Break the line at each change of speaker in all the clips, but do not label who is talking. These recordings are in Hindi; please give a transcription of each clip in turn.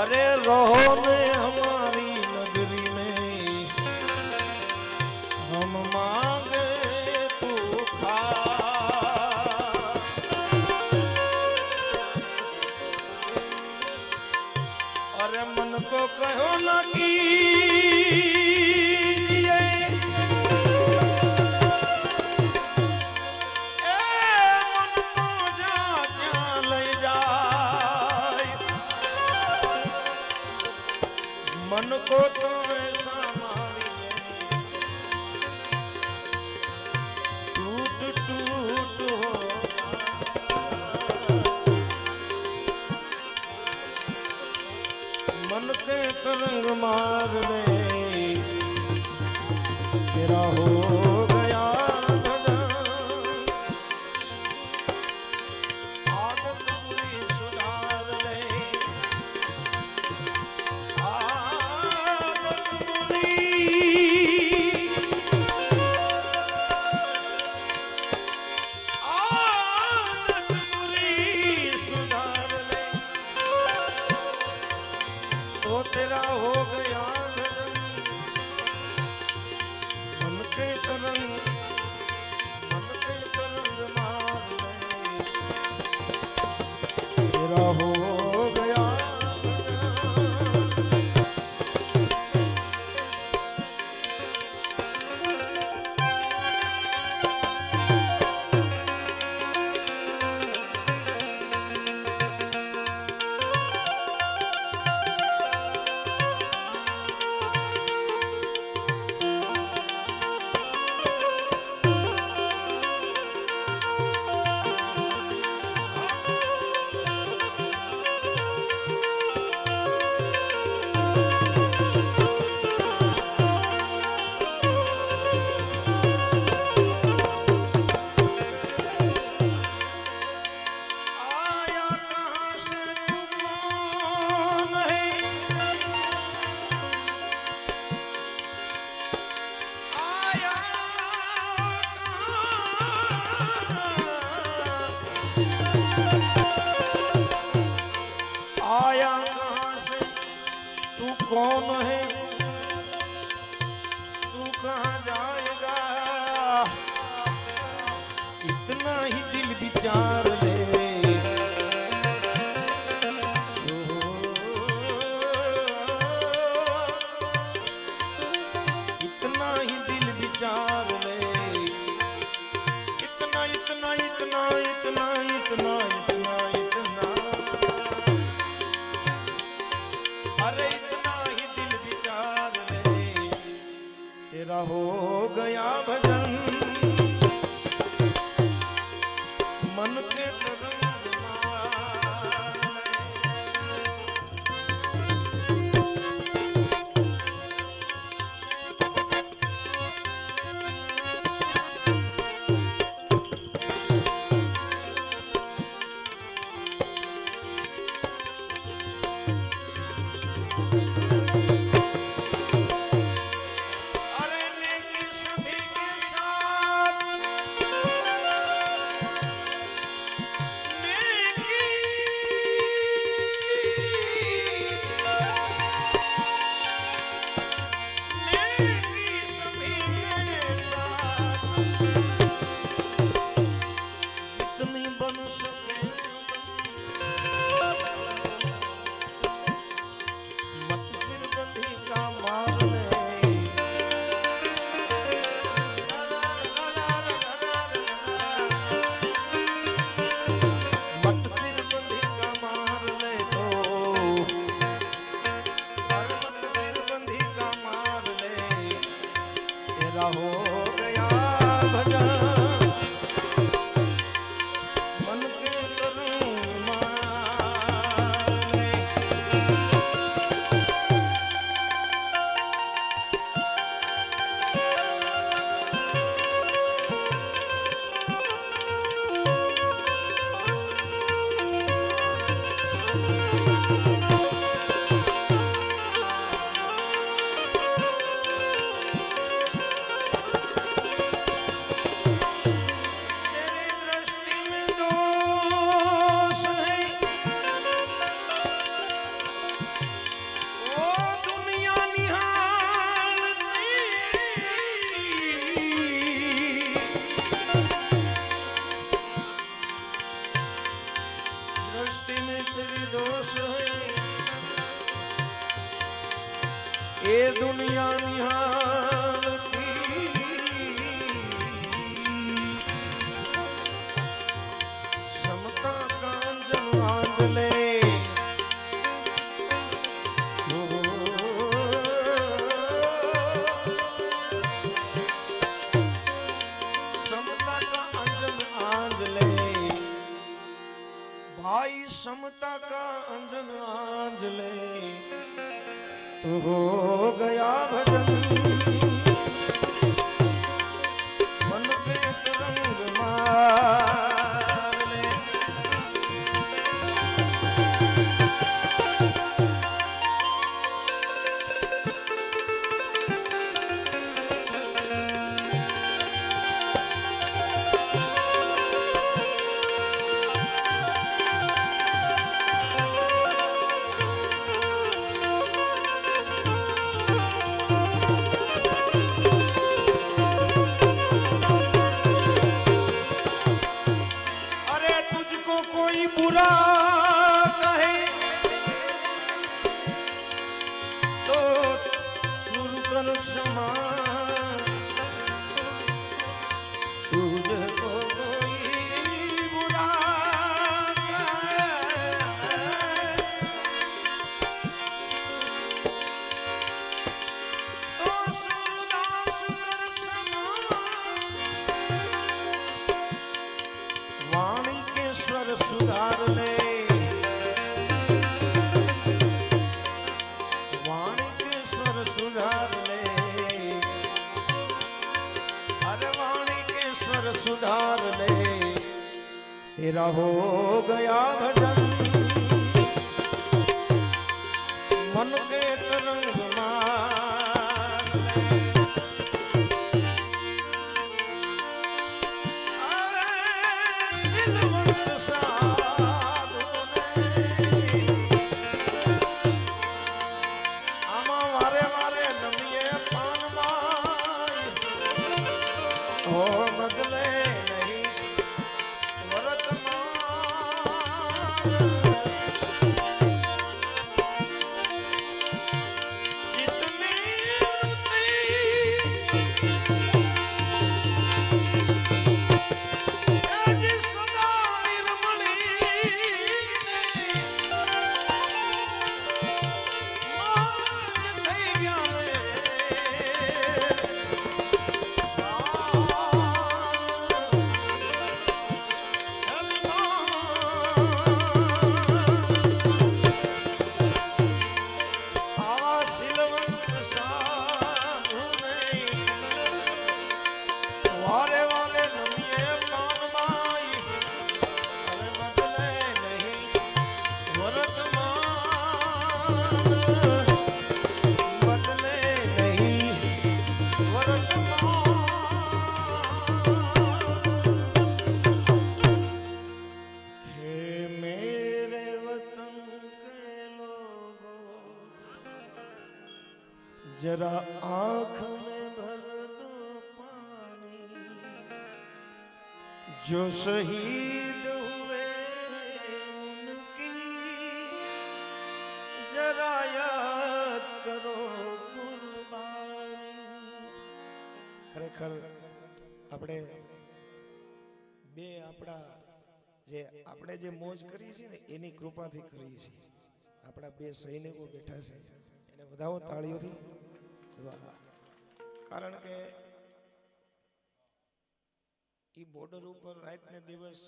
अरे रहो ने हमारी नगरी में, हम मांगे तू खा। अरे मन को कहो न कीजिए, मन को जा क्या ले जाए, मन को तो ऐसा मारिए टूट टूट हो। मन के तरंग मार दे तेरा हो गया भजन। आदत बुरी सुधार ले, आदत बुरी, आदत बुरी सुधार ले तो तेरा हो गया भजन। मन के तरंग मार ले तेरा हो गया भजन। आया कहाँ से तू कौन है, आया आया कहाँ से तू कौन है, तू कहाँ जाएगा, इतना ही दिल विचार ले। इतना ही दिल विचार ले, इतना इतना इतना इतना इतना इतना इतना, अरे इतना ही दिल विचार ले तेरा हो गया भजन। मन के दुनिया निहारती समता कांजन आंजले समता का अंजन आंजले भाई समता का अंजन आंजले तो हो गया भजन मन के तरंग मार ले बुरा कहे तो शुरू कर क्षमा तुझको कोई बुरा कहे तो सूरदास कर क्षमा वाणी के स्वर सुधार ले वाणी के स्वर सुधार ले अरे वाणी के स्वर सुधार ले तेरा हो गया भजन मन के तरंग मार ले सिलवंत साधु ने आमा वारे वारे नमिये पान माय हो बदले नहीं वर्तमान जितनी जरा आँख में भर दो पानी जो शहीद हुए उनकी जरा याद करो कुर्बानी खरेखर આપણે બે આપણે જે મોજ કરી છે ને એની કૃપાથી કરી છે આપણા બે સૈનિકો બેઠા છે એને વધાવો તાળીઓથી કારણ કે ઈ બોર્ડર ઉપર રાત ને દિવસ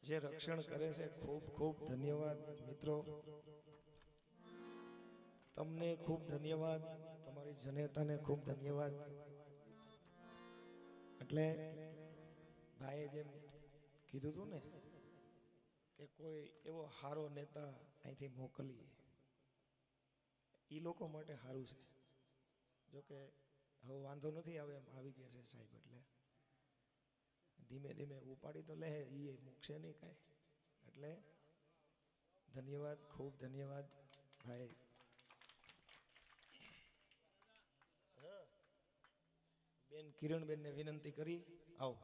જે રક્ષણ કરે છે ખૂબ ખૂબ ધન્યવાદ મિત્રો તમને ખૂબ ધન્યવાદ તમારી જનતાને ખૂબ ધન્યવાદ એટલે ભાઈએ જેમ કીધું હતું ને કે કોઈ એવો સારો નેતા અહીંથી મોકલીએ ઈ લોકો માટે સારું છે જોકે હવે વાંધો નથી આવે એમ આવી ગયા છે સાહેબ એટલે ધીમે ધીમે ઉપાડી તો લે ઈ મૂકશે નહીં કાંઈ એટલે ધન્યવાદ ખૂબ ધન્યવાદ ભાઈ બેન કિરણબેનને વિનંતી કરી આવો